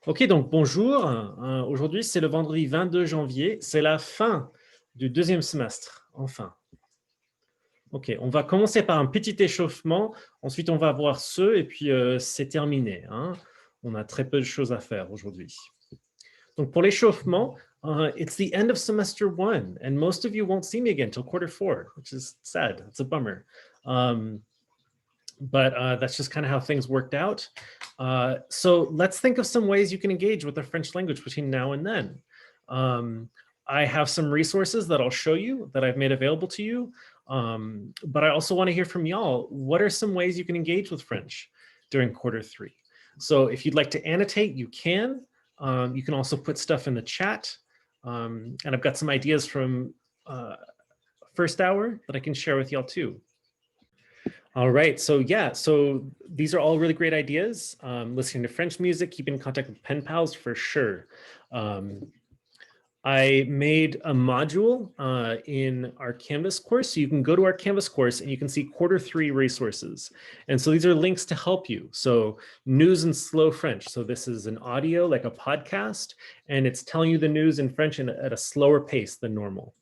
Ok, donc bonjour. Aujourd'hui, c'est le vendredi 22 janvier. C'est la fin du deuxième semestre, enfin. Ok, on va commencer par un petit échauffement. Ensuite, on va voir ce et puis c'est terminé, hein. On a très peu de choses à faire aujourd'hui. Donc pour l'échauffement, it's the end of semester one, and most of you won't see me again till quarter four, which is sad. It's a bummer. But that's just kind of how things worked out. So let's think of some ways you can engage with the French language between now and then. I have some resources that I'll show you that I've made available to you. But I also want to hear from y'all. What are some ways you can engage with French during quarter three? So if you'd like to annotate, you can. You can also put stuff in the chat. And I've got some ideas from first hour that I can share with y'all too. All right, so yeah, so these are all really great ideas. Listening to French music, keeping in contact with pen pals for sure. I made a module in our Canvas course. So you can go to our Canvas course and you can see quarter three resources. And so these are links to help you. So news in slow French. So this is an audio like a podcast, and it's telling you the news in French at a slower pace than normal.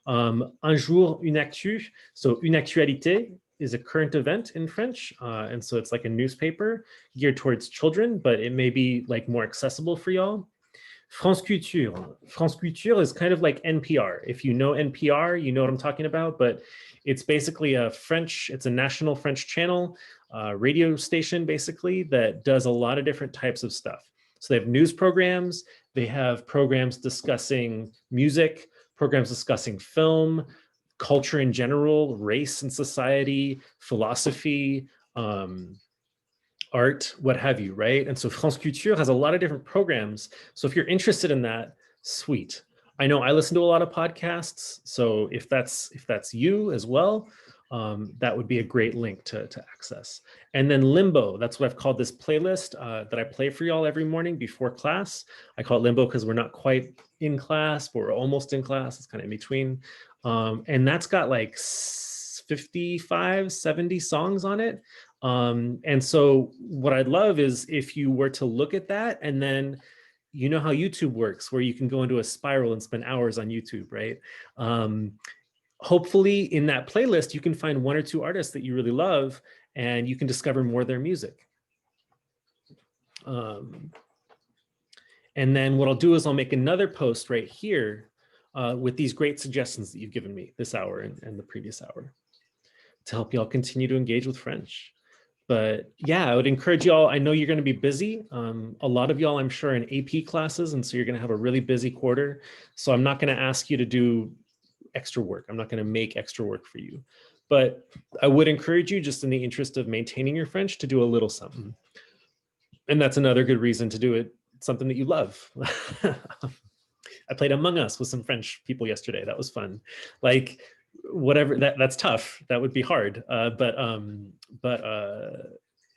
Un jour, une actu. So une actualité is a current event in French. And so it's like a newspaper geared towards children, but it may be like more accessible for y'all. France Culture. France Culture is kind of like NPR. If you know NPR, you know what I'm talking about, but it's basically it's a national French channel, radio station basically that does a lot of different types of stuff. So they have news programs, they have programs discussing music, programs discussing film, culture in general, race and society, philosophy, art, what have you, right? And so France Culture has a lot of different programs. So if you're interested in that, sweet. I know I listen to a lot of podcasts. So if that's you as well, that would be a great link to access. And then Limbo, that's what I've called this playlist that I play for y'all every morning before class. I call it Limbo because we're not quite in class, but we're almost in class. It's kind of in between. And that's got like 55, 70 songs on it. And so what I'd love is if you were to look at that, and then you know how YouTube works, where you can go into a spiral and spend hours on YouTube, right? Hopefully in that playlist, you can find one or two artists that you really love, and you can discover more of their music. And then what I'll do is I'll make another post right here with these great suggestions that you've given me this hour and the previous hour to help y'all continue to engage with French. But yeah, I would encourage y'all, I know you're going to be busy. A lot of y'all, I'm sure, in AP classes, and so you're going to have a really busy quarter. So I'm not going to ask you to do extra work. I'm not going to make extra work for you. But I would encourage you, just in the interest of maintaining your French, to do a little something. And that's another good reason to do it, something that you love. I played Among Us with some French people yesterday. That was fun. Like, whatever, that's tough. That would be hard. But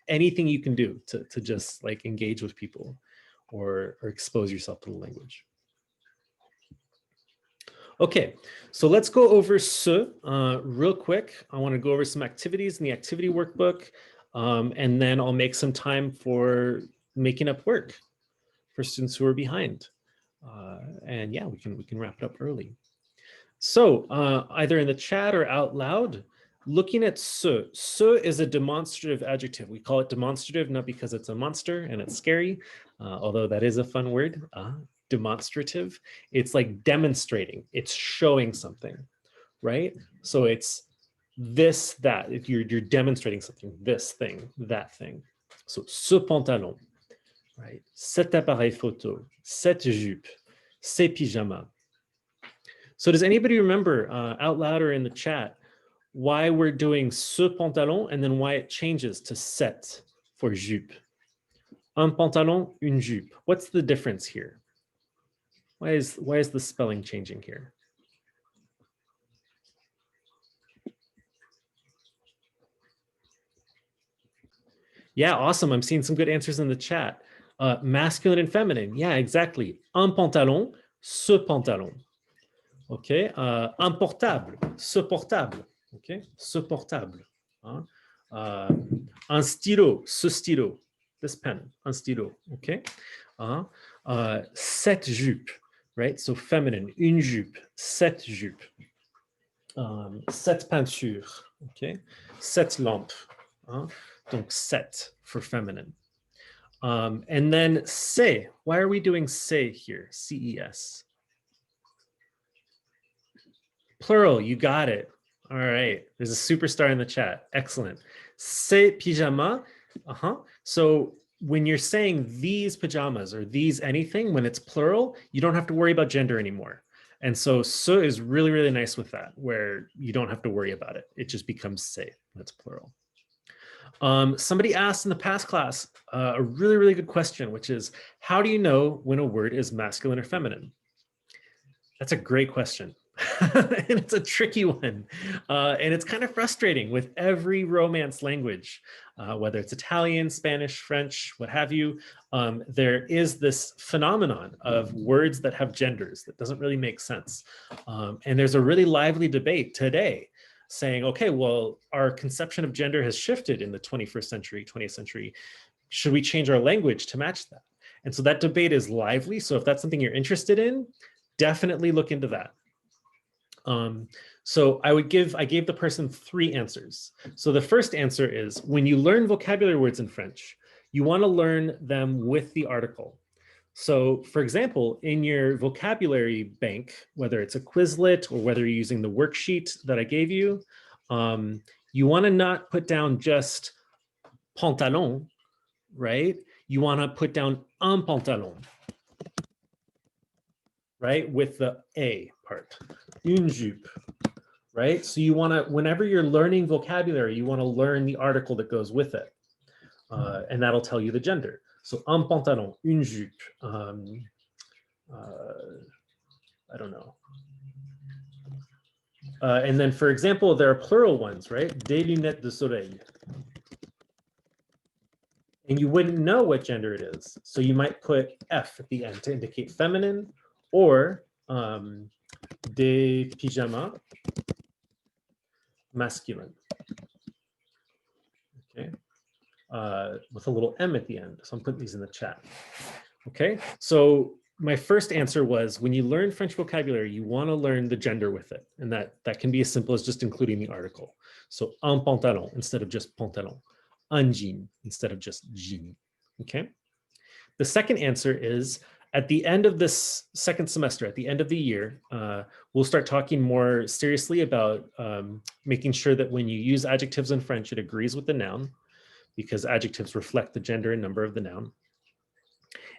anything you can do to just like engage with people or expose yourself to the language. Okay, so let's go over ce real quick. I want to go over some activities in the activity workbook, and then I'll make some time for making up work for students who are behind. And yeah, we can wrap it up early. So either in the chat or out loud, looking at ce. Ce is a demonstrative adjective. We call it demonstrative, not because it's a monster and it's scary, although that is a fun word, demonstrative. It's like demonstrating, it's showing something, right? So it's this, that, if you're demonstrating something, this thing, that thing. So ce pantalon, right? Cet appareil photo, cette jupe, ces pyjamas. So does anybody remember out loud or in the chat why we're doing ce pantalon and then why it changes to cette for jupe? Un pantalon, une jupe. What's the difference here? Why is the spelling changing here? Yeah, awesome. I'm seeing some good answers in the chat. Masculine and feminine. Yeah, exactly. Un pantalon, ce pantalon. OK. Un portable, ce portable. OK. Ce portable. Hein? Un stylo, ce stylo. This pen, un stylo. OK. Cette jupe, right? So feminine, une jupe, cette jupe. Cette peinture, okay? Cette lampe. Donc cette for feminine. And then c'est. Why are we doing c'est here? C-E-S. Plural, you got it. All right, there's a superstar in the chat. Excellent. C'est pyjama. So when you're saying these pajamas or these anything, when it's plural, you don't have to worry about gender anymore. And so ce is really, really nice with that, where you don't have to worry about it. It just becomes c'est, that's plural. Somebody asked in the past class a really, really good question, which is, how do you know when a word is masculine or feminine? That's a great question. And it's a tricky one. And it's kind of frustrating with every Romance language, whether it's Italian, Spanish, French, what have you. There is this phenomenon of words that have genders that doesn't really make sense. And there's a really lively debate today saying, okay, well, our conception of gender has shifted in the 21st century, 20th century. Should we change our language to match that? And so that debate is lively. So if that's something you're interested in, definitely look into that. So I gave the person 3 answers. So the first answer is, when you learn vocabulary words in French, you want to learn them with the article. So for example, in your vocabulary bank, whether it's a Quizlet or whether you're using the worksheet that I gave you, you want to not put down just pantalon, right? You want to put down un pantalon, right? With the A part, une jupe, right? So you want to, whenever you're learning vocabulary, you want to learn the article that goes with it. And that'll tell you the gender. So un pantalon, une jupe, I don't know. And then for example, there are plural ones, right? Des lunettes de soleil. And you wouldn't know what gender it is. So you might put F at the end to indicate feminine, or des pyjamas masculine. Okay. With a little M at the end. So I'm putting these in the chat. Okay, so my first answer was, when you learn French vocabulary, you want to learn the gender with it. And that can be as simple as just including the article. So un pantalon instead of just pantalon, un jean instead of just jean. Okay. The second answer is, at the end of this second semester, at the end of the year, we'll start talking more seriously about making sure that when you use adjectives in French, it agrees with the noun, because adjectives reflect the gender and number of the noun.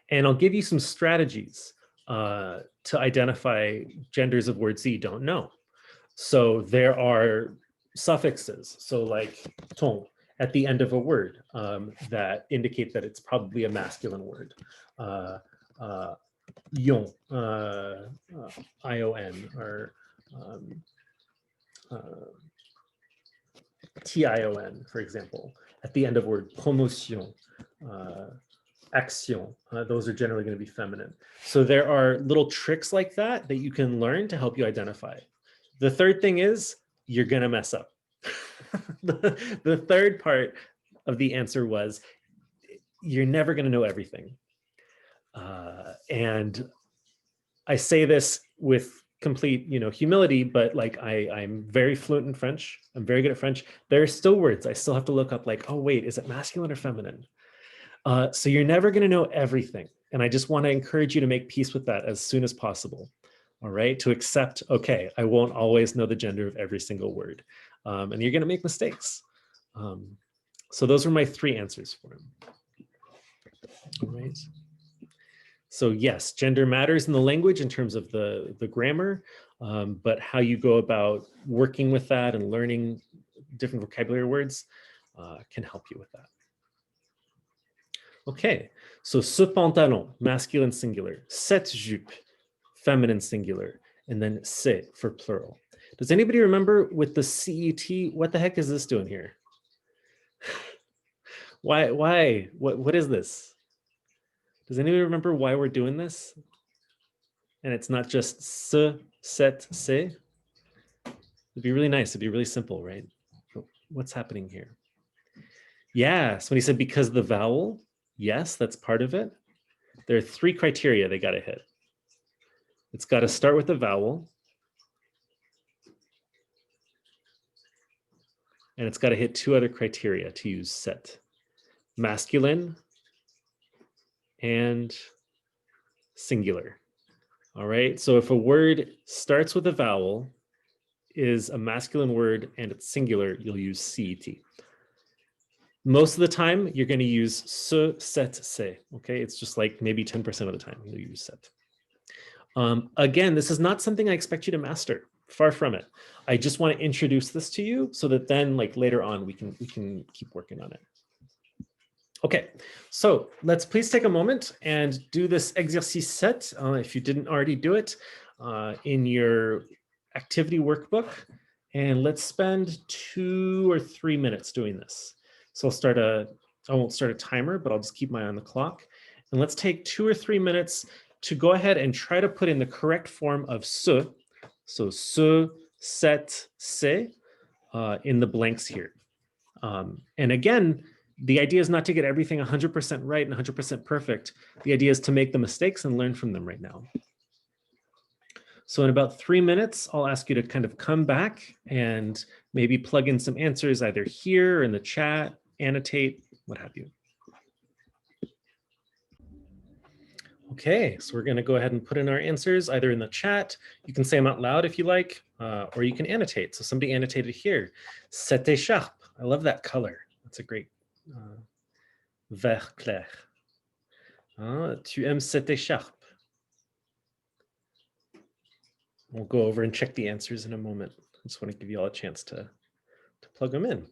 And I'll give you some strategies to identify genders of words that you don't know. So there are suffixes, so like ton at the end of a word that indicate that it's probably a masculine word. Ion, I-O-N, or T-I-O-N, for example, at the end of a word. Promotion, action, those are generally going to be feminine. So there are little tricks like that that you can learn to help you identify. The third thing is, you're going to mess up. The third part of the answer was, you're never going to know everything. And I say this with complete, humility, but like I'm very fluent in French. I'm very good at French. There are still words I still have to look up, like, oh wait, is it masculine or feminine? So you're never going to know everything. And I just want to encourage you to make peace with that as soon as possible. All right, to accept, okay, I won't always know the gender of every single word. And you're going to make mistakes. So those were my 3 answers for him. All right. So yes, gender matters in the language in terms of the grammar, but how you go about working with that and learning different vocabulary words can help you with that. Okay, so ce pantalon, masculine singular, cette jupe, feminine singular, and then c'est for plural. Does anybody remember with the CET, what the heck is this doing here? Why? What is this? Does anybody remember why we're doing this? And it's not just ce, cette, c'est. It'd be really nice. It'd be really simple, right? What's happening here? Yeah, so when he said because of the vowel, yes, that's part of it. There are 3 criteria they got to hit. It's got to start with a vowel. And it's got to hit 2 other criteria to use set. Masculine and singular. All right, so if a word starts with a vowel, is a masculine word, and it's singular, you'll use CET. Most of the time, you're going to use se, set, se. Okay, it's just like maybe 10% of the time you'll use set. Again, this is not something I expect you to master. Far from it. I just want to introduce this to you so that then, like later on, we can keep working on it. Okay, so let's please take a moment and do this exercice set, if you didn't already do it, in your activity workbook. And let's spend 2 or 3 minutes doing this. So I won't start a timer, but I'll just keep my eye on the clock. And let's take 2 or 3 minutes to go ahead and try to put in the correct form of se. So se, set, se in the blanks here. And again, the idea is not to get everything 100% right and 100% perfect. The idea is to make the mistakes and learn from them right now. So in about 3 minutes, I'll ask you to kind of come back and maybe plug in some answers either here or in the chat, annotate, what have you. Okay, so we're going to go ahead and put in our answers either in the chat. You can say them out loud if you like, or you can annotate. So somebody annotated here. Cette écharpe. I love that color. That's a great vert clair. Tu aimes cette écharpe? We'll go over and check the answers in a moment. I just want to give you all a chance to plug them in.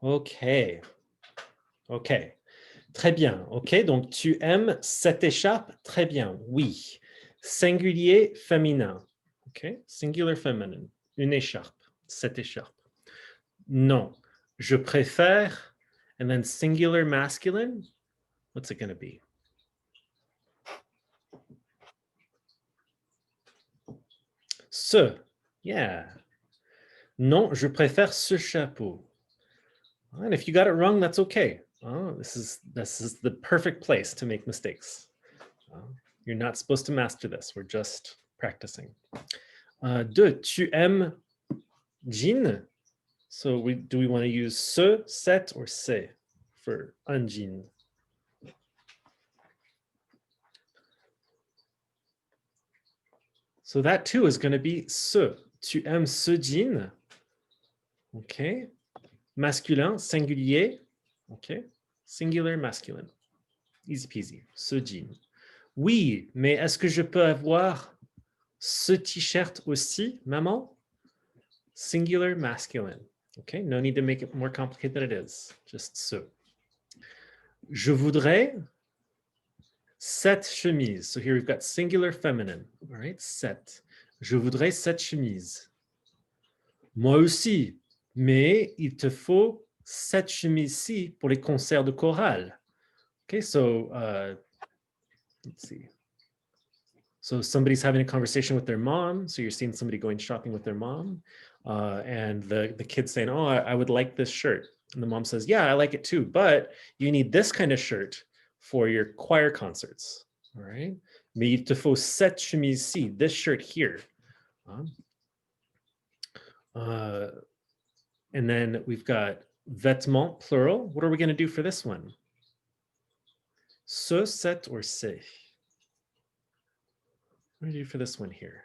Okay. Okay. Très bien. OK, donc tu aimes cette écharpe? Très bien. Oui. Singulier féminin. OK, singular feminine. Une écharpe. Cette écharpe. Non. Je préfère, and then singular masculine. What's it going to be? Ce. Yeah. Non, je préfère ce chapeau. And if you got it wrong, that's okay. This is the perfect place to make mistakes. You're not supposed to master this. We're just practicing. Deux, tu aimes jean? So do we want to use ce, set, or se for un jean? So that too is going to be ce. Tu aimes ce jean? Okay. Masculin, singulier. Okay. Singular, masculine. Easy peasy. Ce jean. Oui, mais est-ce que je peux avoir ce t-shirt aussi, maman? Singular, masculine. Okay, no need to make it more complicated than it is. Just ce. Je voudrais cette chemise. So here we've got singular, feminine. All right, cette. Je voudrais cette chemise. Moi aussi, mais il te faut cette chemise-ci pour les concerts de chorale. Okay, so let's see. So somebody's having a conversation with their mom. So you're seeing somebody going shopping with their mom. And the kid's saying, oh, I would like this shirt. And the mom says, yeah, I like it too. But you need this kind of shirt for your choir concerts. All right. Mais il te faut cette chemise-ci, this shirt here. And then we've got vêtements, plural. What are we going to do for this one? Ce, set, or se? What do we do for this one here?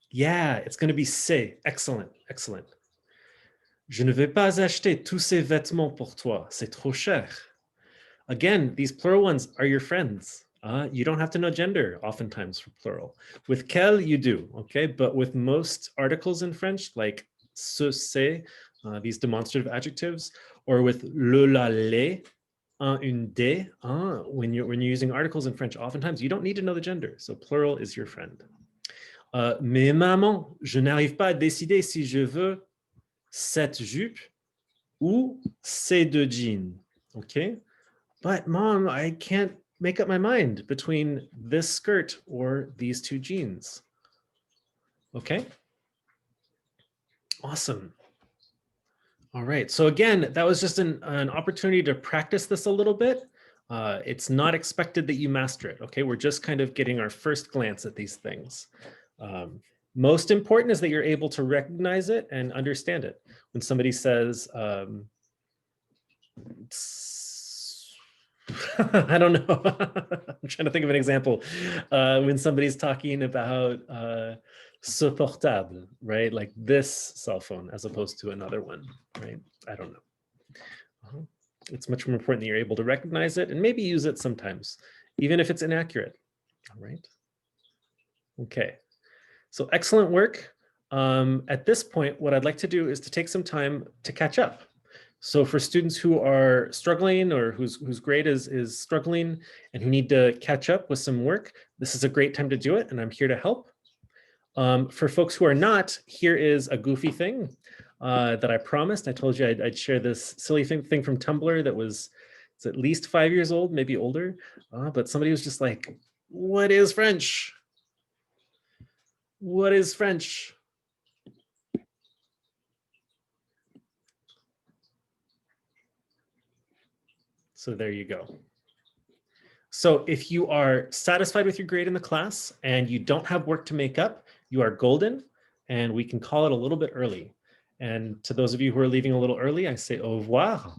Yeah, it's going to be se. Excellent, excellent. Je ne vais pas acheter tous ces vêtements pour toi. C'est trop cher. Again, these plural ones are your friends. You don't have to know gender oftentimes for plural. With quel, you do, okay? But with most articles in French, like ce, c'est, these demonstrative adjectives, or with le, la, les, un, une, des, when you're using articles in French, oftentimes you don't need to know the gender. So plural is your friend. Mais maman, je n'arrive pas à décider si je veux cette jupe ou ces deux jeans. Okay? But mom, I can't make up my mind between this skirt or these two jeans. Okay? Awesome. All right, so again, that was just an opportunity to practice this a little bit. It's not expected that you master it, okay? We're just kind of getting our first glance at these things. Most important is that you're able to recognize it and understand it. When somebody says, I don't know, I'm trying to think of an example. When somebody's talking about ce portable, right? Like this cell phone as opposed to another one, right? I don't know. It's much more important that you're able to recognize it and maybe use it sometimes, even if it's inaccurate, all right? Okay, so excellent work. At this point, what I'd like to do is to take some time to catch up. So for students who are struggling or whose grade is struggling and who need to catch up with some work, this is a great time to do it, and I'm here to help. For folks who are not, here is a goofy thing that I promised. I told you I'd share this silly thing from Tumblr that was it's at least 5 years old, maybe older, but somebody was just like, what is French? What is French? So there you go. So if you are satisfied with your grade in the class and you don't have work to make up, you are golden, and we can call it a little bit early. And to those of you who are leaving a little early, I say au revoir.